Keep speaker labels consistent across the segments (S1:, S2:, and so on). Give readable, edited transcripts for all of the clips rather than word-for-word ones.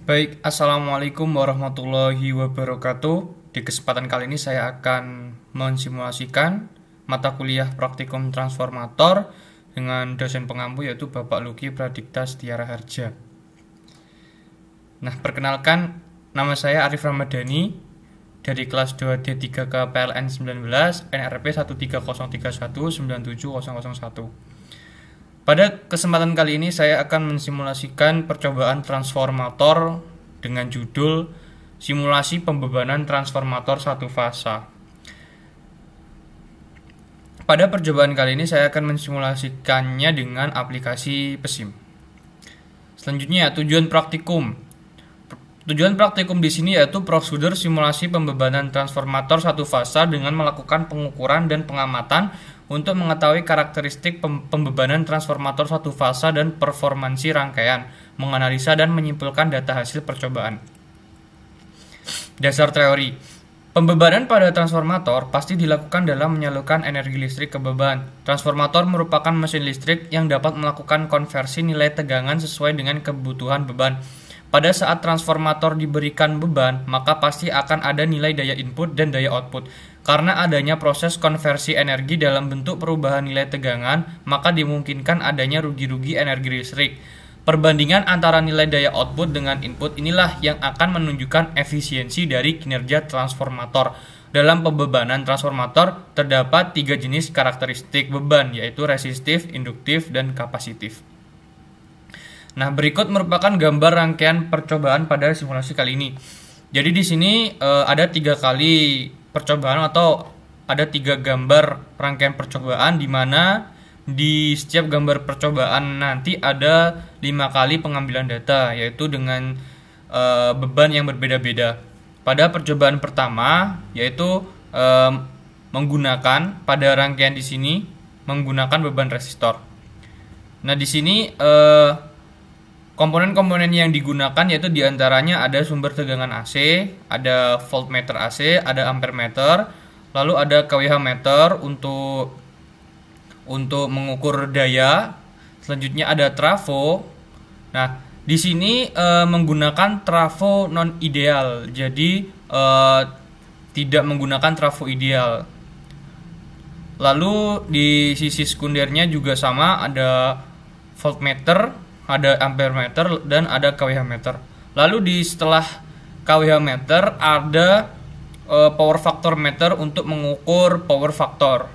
S1: Baik, Assalamualaikum warahmatullahi wabarakatuh. Di kesempatan kali ini saya akan mensimulasikan mata kuliah praktikum transformator dengan dosen pengampu yaitu Bapak Luki Pradipta Setiara Harja. Nah, perkenalkan, nama saya Arif Ramadhani dari kelas 2D3 ke PLN 19 NRP 13031970001. Pada kesempatan kali ini saya akan mensimulasikan percobaan transformator dengan judul Simulasi Pembebanan Transformator Satu Fasa. Pada percobaan kali ini saya akan mensimulasikannya dengan aplikasi PESIM. Selanjutnya, tujuan praktikum. Tujuan praktikum di sini yaitu prosedur simulasi pembebanan transformator satu fasa dengan melakukan pengukuran dan pengamatan untuk mengetahui karakteristik pembebanan transformator satu fasa dan performansi rangkaian, menganalisa dan menyimpulkan data hasil percobaan. Dasar teori. Pembebanan pada transformator pasti dilakukan dalam menyalurkan energi listrik ke beban. Transformator merupakan mesin listrik yang dapat melakukan konversi nilai tegangan sesuai dengan kebutuhan beban. Pada saat transformator diberikan beban, maka pasti akan ada nilai daya input dan daya output. Karena adanya proses konversi energi dalam bentuk perubahan nilai tegangan, maka dimungkinkan adanya rugi-rugi energi listrik. Perbandingan antara nilai daya output dengan input inilah yang akan menunjukkan efisiensi dari kinerja transformator. Dalam pembebanan transformator, terdapat 3 jenis karakteristik beban, yaitu resistif, induktif, dan kapasitif. Nah, berikut merupakan gambar rangkaian percobaan pada simulasi kali ini. Jadi di sini ada 3 kali percobaan atau ada 3 gambar rangkaian percobaan, di mana di setiap gambar percobaan nanti ada 5 kali pengambilan data, yaitu dengan beban yang berbeda-beda. Pada percobaan pertama yaitu menggunakan pada rangkaian di sini menggunakan beban resistor. Nah, di sini komponen-komponen yang digunakan yaitu diantaranya ada sumber tegangan AC, ada voltmeter AC, ada ampermeter, lalu ada kWh meter untuk mengukur daya. Selanjutnya ada trafo. Nah, di sini menggunakan trafo non ideal, jadi tidak menggunakan trafo ideal. Lalu di sisi sekundernya juga sama, ada voltmeter, ada ampermeter, dan ada kWh meter. Lalu di setelah kWh meter ada power factor meter untuk mengukur power factor.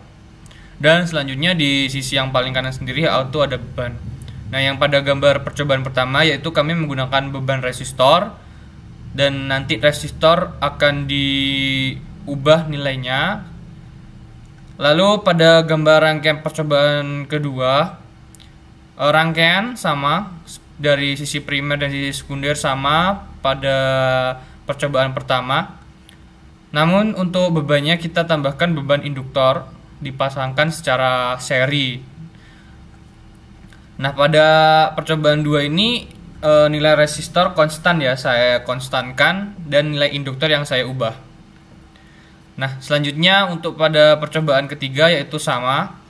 S1: Dan selanjutnya di sisi yang paling kanan sendiri itu ada beban. Nah, yang pada gambar percobaan pertama yaitu kami menggunakan beban resistor, dan nanti resistor akan diubah nilainya. Lalu pada gambar rangkaian percobaan kedua, rangkaian sama dari sisi primer dan sisi sekunder sama pada percobaan pertama. Namun untuk bebannya kita tambahkan beban induktor, dipasangkan secara seri. Nah, pada percobaan 2 ini nilai resistor konstan ya, saya konstankan, dan nilai induktor yang saya ubah. Nah, selanjutnya untuk pada percobaan ketiga yaitu sama.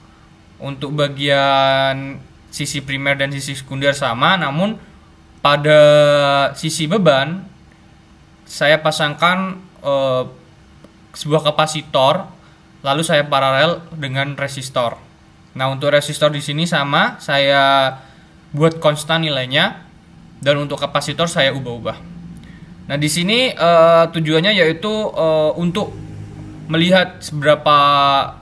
S1: Untuk bagian sisi primer dan sisi sekunder sama, namun pada sisi beban saya pasangkan sebuah kapasitor, lalu saya paralel dengan resistor. Nah, untuk resistor di sini sama, saya buat konstan nilainya, dan untuk kapasitor saya ubah-ubah. Nah, di sini tujuannya yaitu untuk melihat seberapa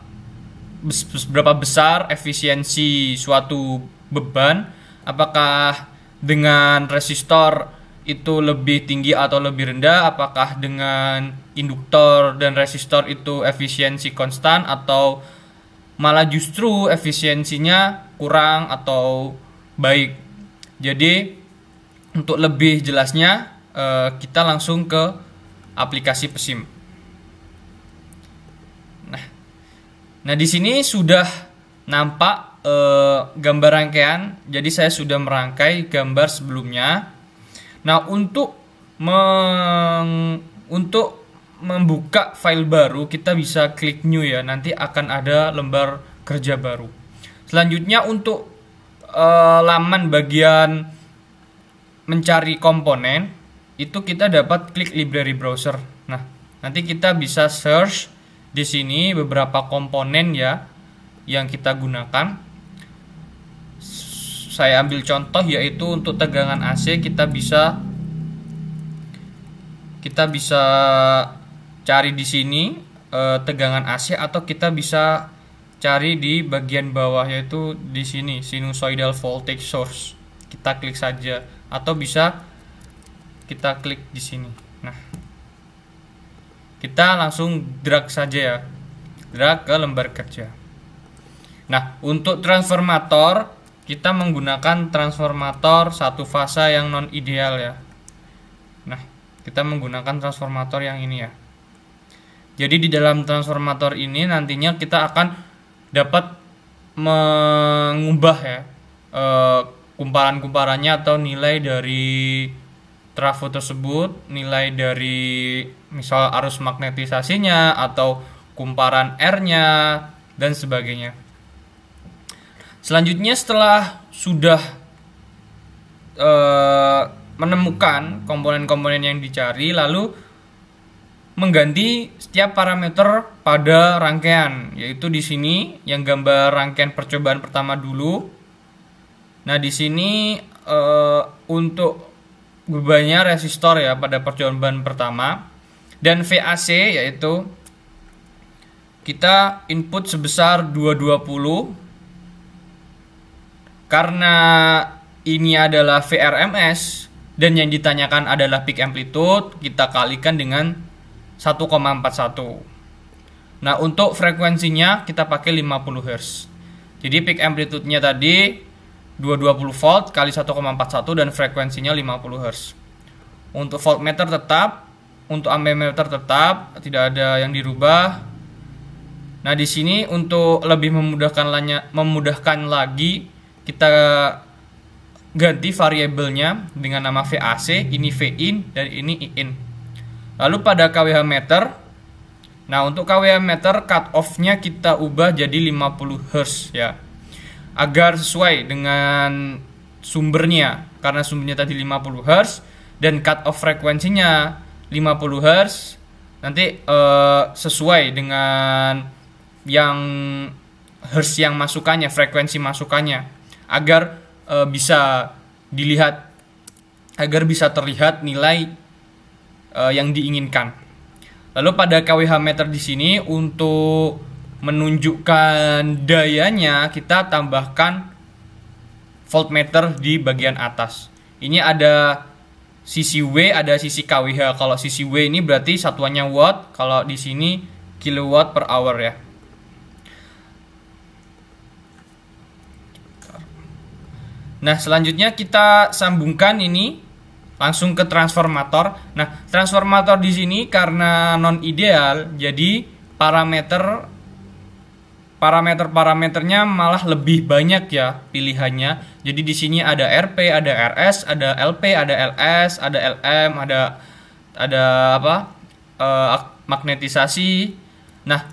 S1: besar efisiensi suatu beban, apakah dengan resistor itu lebih tinggi atau lebih rendah, apakah dengan induktor dan resistor itu efisiensi konstan atau malah justru efisiensinya kurang atau baik. Jadi untuk lebih jelasnya kita langsung ke aplikasi PESIM. Nah, di sini sudah nampak gambar rangkaian. Jadi saya sudah merangkai gambar sebelumnya. Nah, untuk membuka file baru kita bisa klik new ya. Nanti akan ada lembar kerja baru. Selanjutnya untuk laman bagian mencari komponen, itu kita dapat klik library browser. Nah, nanti kita bisa search di sini beberapa komponen ya yang kita gunakan. Saya ambil contoh yaitu untuk tegangan AC kita bisa cari di sini tegangan AC, atau kita bisa cari di bagian bawah yaitu di sini sinusoidal voltage source. Kita klik saja, atau bisa kita klik di sini. Nah, kita langsung drag saja ya, drag ke lembar kerja. Nah, untuk transformator kita menggunakan transformator satu fasa yang non ideal ya. Nah, kita menggunakan transformator yang ini ya. Jadi di dalam transformator ini nantinya kita akan dapat mengubah ya kumparan-kumparannya atau nilai dari trafo tersebut, nilai dari misal arus magnetisasinya atau kumparan R-nya dan sebagainya. Selanjutnya setelah sudah menemukan komponen-komponen yang dicari, lalu mengganti setiap parameter pada rangkaian, yaitu di sini yang gambar rangkaian percobaan pertama dulu. Nah, di sini untuk bebannya resistor ya pada percobaan pertama, dan VAC yaitu kita input sebesar 220. Karena ini adalah VRMS dan yang ditanyakan adalah peak amplitude, kita kalikan dengan 1,41. Nah, untuk frekuensinya kita pakai 50 Hz. Jadi peak amplitude-nya tadi 220 volt kali 1,41 dan frekuensinya 50 Hz. Untuk voltmeter tetap, untuk ammeter tetap, tidak ada yang dirubah. Nah, di sini untuk lebih memudahkan lagi, kita ganti variabelnya dengan nama VAC, ini Vin dan ini In. Lalu pada kWh meter, nah untuk kWh meter cut off-nya kita ubah jadi 50 Hz ya, agar sesuai dengan sumbernya, karena sumbernya tadi 50 Hz dan cut off frekuensinya 50 Hz, nanti sesuai dengan yang Hz yang masukannya, frekuensi masukannya, agar bisa dilihat, agar bisa terlihat nilai yang diinginkan. Lalu pada kWh meter di sini untuk menunjukkan dayanya kita tambahkan voltmeter di bagian atas. Ini ada sisi W, ada sisi kWh. Kalau sisi W ini berarti satuannya watt, kalau di sini kilowatt per hour ya. Nah, selanjutnya kita sambungkan ini langsung ke transformator. Nah, transformator di sini karena non ideal, jadi parameternya malah lebih banyak ya pilihannya. Jadi di sini ada RP, ada RS, ada LP, ada LS, ada LM, ada magnetisasi. Nah,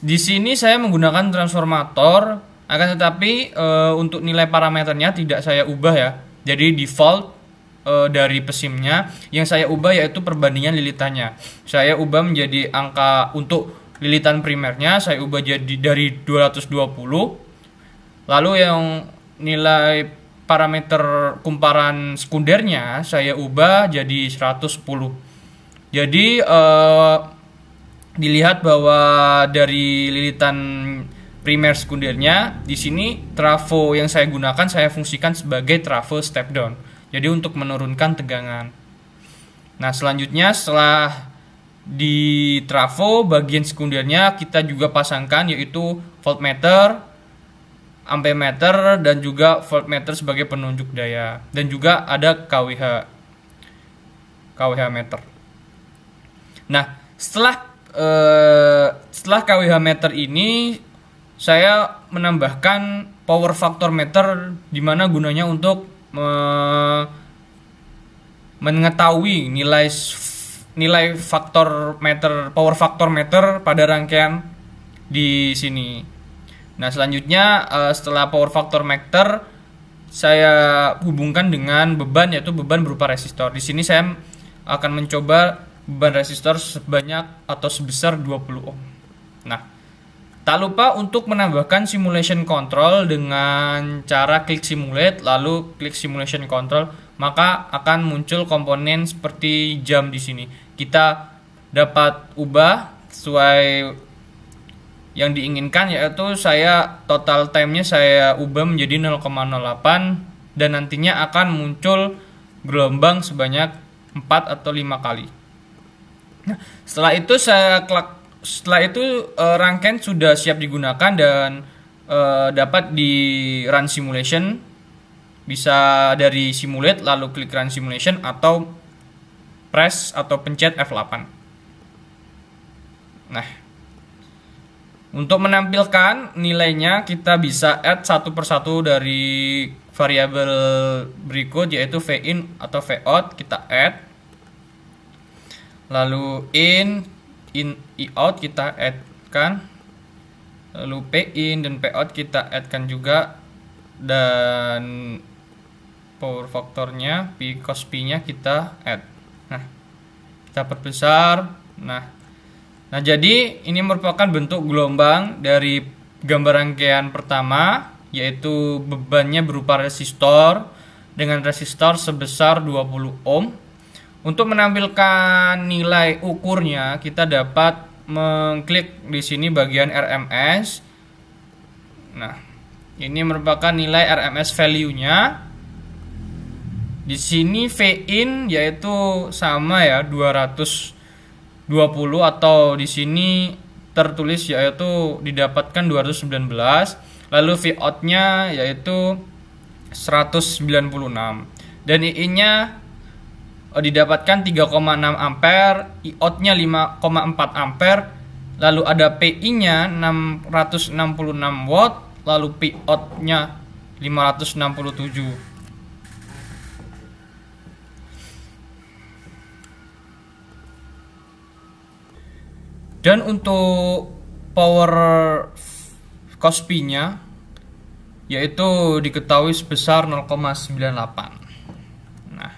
S1: di sini saya menggunakan transformator, akan tetapi untuk nilai parameternya tidak saya ubah ya. Jadi default dari pesimnya yang saya ubah yaitu perbandingan lilitannya. Saya ubah menjadi angka untuk lilitan primernya, saya ubah jadi dari 220. Lalu yang nilai parameter kumparan sekundernya saya ubah jadi 110. Jadi dilihat bahwa dari lilitan primer sekundernya di sini trafo yang saya gunakan saya fungsikan sebagai trafo step down. Jadi untuk menurunkan tegangan. Nah, selanjutnya setelah di trafo bagian sekundernya kita juga pasangkan yaitu voltmeter, ampemeter dan juga voltmeter sebagai penunjuk daya, dan juga ada kWh meter. Nah, setelah kWh meter ini saya menambahkan power factor meter, di mana gunanya untuk mengetahui nilai faktor meter, power factor meter pada rangkaian di sini. Nah, selanjutnya setelah power factor meter saya hubungkan dengan beban, yaitu beban berupa resistor. Di sini saya akan mencoba beban resistor sebanyak atau sebesar 20 ohm. Nah, tak lupa untuk menambahkan simulation control dengan cara klik simulate lalu klik simulation control, maka akan muncul komponen seperti jam di sini. Kita dapat ubah sesuai yang diinginkan, yaitu saya total time-nya saya ubah menjadi 0,08 dan nantinya akan muncul gelombang sebanyak 4 atau 5 kali. Nah, setelah itu rangkaian sudah siap digunakan dan dapat di run simulation, bisa dari simulate lalu klik run simulation atau press atau pencet F8. Nah, untuk menampilkan nilainya kita bisa add satu persatu dari variabel berikut, yaitu Vin atau Vout kita add, lalu in Eout kita add kan, lalu Pin dan Pout kita add kan juga, dan power faktornya P cos P nya kita add. Nah, kita perbesar. Nah, jadi ini merupakan bentuk gelombang dari gambar rangkaian pertama, yaitu bebannya berupa resistor dengan resistor sebesar 20 ohm. Untuk menampilkan nilai ukurnya, kita dapat mengklik di sini bagian RMS. Nah, ini merupakan nilai RMS value-nya. Di sini Vin yaitu sama ya, 220, atau di sini tertulis yaitu didapatkan 219. Lalu Vout-nya yaitu 196 dan I-nya didapatkan 3,6 ampere, Eout-nya 5,4 ampere, lalu ada PI-nya 666 watt, lalu Pout-nya 567. Dan untuk power cos P-nya yaitu diketahui sebesar 0,98. Nah,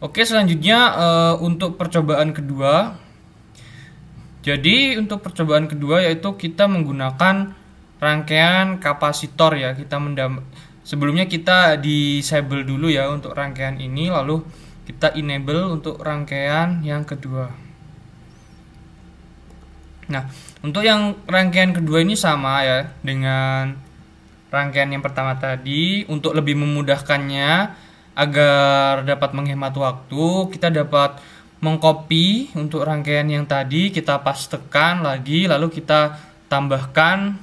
S1: oke, selanjutnya untuk percobaan kedua. Jadi untuk percobaan kedua yaitu kita menggunakan rangkaian kapasitor ya. Sebelumnya kita disable dulu ya untuk rangkaian ini, lalu kita enable untuk rangkaian yang kedua. Nah, untuk yang rangkaian kedua ini sama ya dengan rangkaian yang pertama tadi. Untuk lebih memudahkannya agar dapat menghemat waktu, kita dapat mengcopy untuk rangkaian yang tadi, kita pastekan lagi, lalu kita tambahkan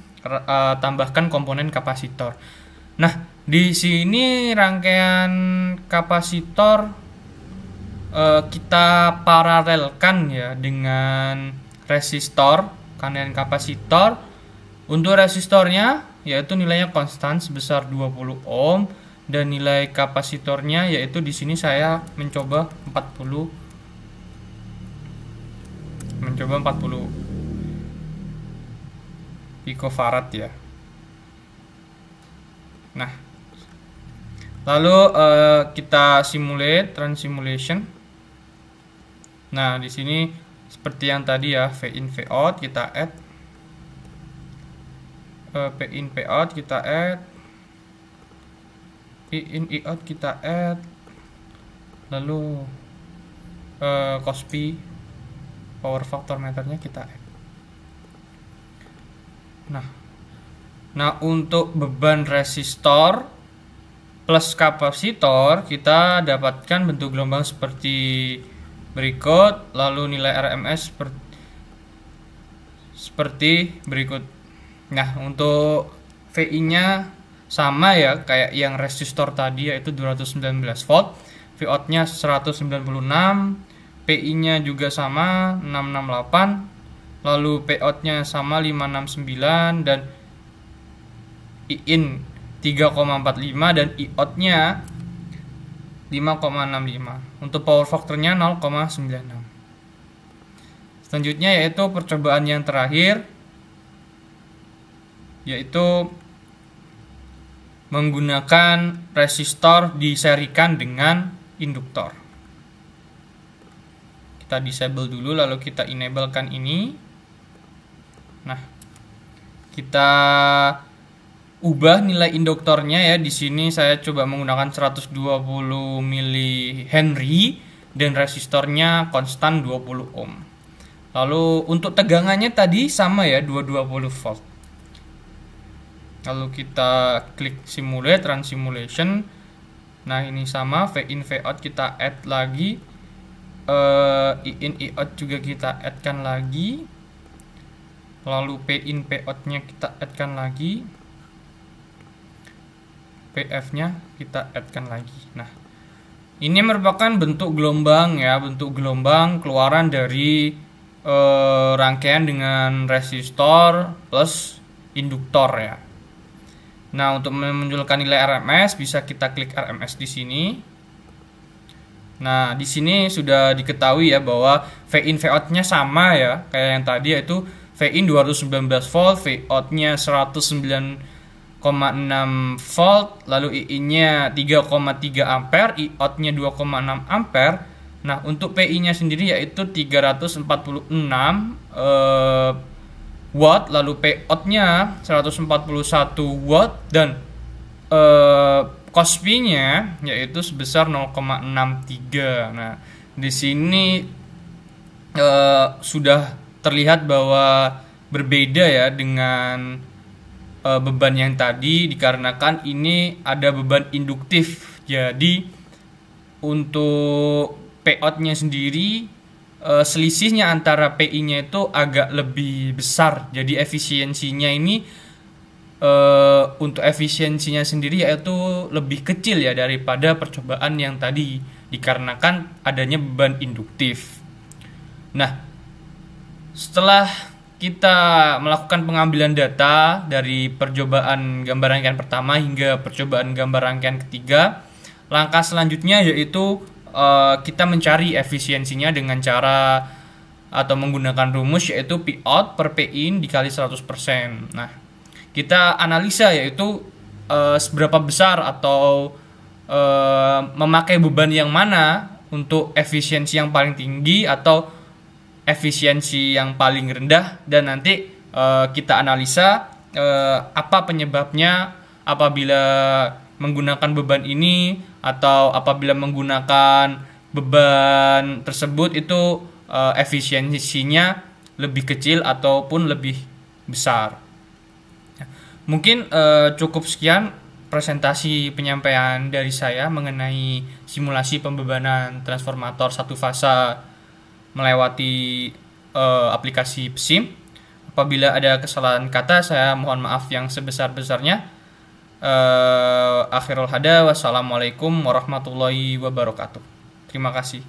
S1: komponen kapasitor. Nah, di sini rangkaian kapasitor kita paralelkan ya dengan resistor, rangkaian kapasitor. Untuk resistornya yaitu nilainya konstan sebesar 20 ohm dan nilai kapasitornya yaitu di sini saya mencoba 40 picofarad ya. Nah, lalu kita simulate, run simulation. Nah, di sini seperti yang tadi ya, Vin Vout kita add, Pin Pout kita add, Pin Eout kita add, lalu cos P power factor meternya kita add. Nah, untuk beban resistor plus kapasitor kita dapatkan bentuk gelombang seperti berikut, lalu nilai RMS seperti berikut. Nah, untuk VI-nya sama ya kayak yang resistor tadi yaitu 219 volt, Vout-nya 196, PI-nya juga sama 668, lalu Pout-nya sama 569 dan IIN 3,45 dan Eout-nya 5,65. Untuk power faktornya 0,96. Selanjutnya yaitu percobaan yang terakhir, yaitu menggunakan resistor diserikan dengan induktor. Kita disable dulu, lalu kita enablekan ini. Nah, kita ubah nilai induktornya ya. Di sini saya coba menggunakan 120 mH dan resistornya konstan 20 ohm. Lalu untuk tegangannya tadi sama ya, 220 volt. Lalu kita klik simulate, run simulation. Nah, ini sama, V-in V-out kita add lagi, I-in I-out juga kita add-kan lagi. Lalu P-in P-out-nya kita add-kan lagi, PF-nya kita add-kan lagi. Nah, ini merupakan bentuk gelombang ya, bentuk gelombang keluaran dari rangkaian dengan resistor plus induktor ya. Nah, untuk memunculkan nilai RMS bisa kita klik RMS di sini. Nah, di sini sudah diketahui ya bahwa V-in V-out-nya sama ya, kayak yang tadi, yaitu V-in 219 volt, V-out-nya 109,6 volt, lalu I-in-nya 3,3 ampere, I-out-nya 2,6 ampere. Nah, untuk PI-nya sendiri yaitu 346 watt, lalu P-out-nya 141 watt, dan cos-P-nya yaitu sebesar 0,63. Nah, di sini sudah terlihat bahwa berbeda ya dengan beban yang tadi, dikarenakan ini ada beban induktif. Jadi untuk P-out-nya sendiri selisihnya antara PI-nya itu agak lebih besar. Jadi efisiensinya ini untuk efisiensinya sendiri yaitu lebih kecil ya daripada percobaan yang tadi, dikarenakan adanya beban induktif. Nah, setelah kita melakukan pengambilan data dari percobaan gambar rangkaian pertama hingga percobaan gambar rangkaian ketiga, langkah selanjutnya yaitu kita mencari efisiensinya dengan cara atau menggunakan rumus yaitu P-out per P-in dikali 100%. Nah, kita analisa yaitu seberapa besar atau memakai beban yang mana untuk efisiensi yang paling tinggi atau efisiensi yang paling rendah, dan nanti kita analisa apa penyebabnya apabila menggunakan beban ini atau apabila menggunakan beban tersebut itu efisiensinya lebih kecil ataupun lebih besar. Mungkin cukup sekian presentasi penyampaian dari saya mengenai simulasi pembebanan transformator satu fasa melewati aplikasi PSIM. Apabila ada kesalahan kata, saya mohon maaf yang sebesar-besarnya. Akhirul hada, wassalamualaikum warahmatullahi wabarakatuh. Terima kasih.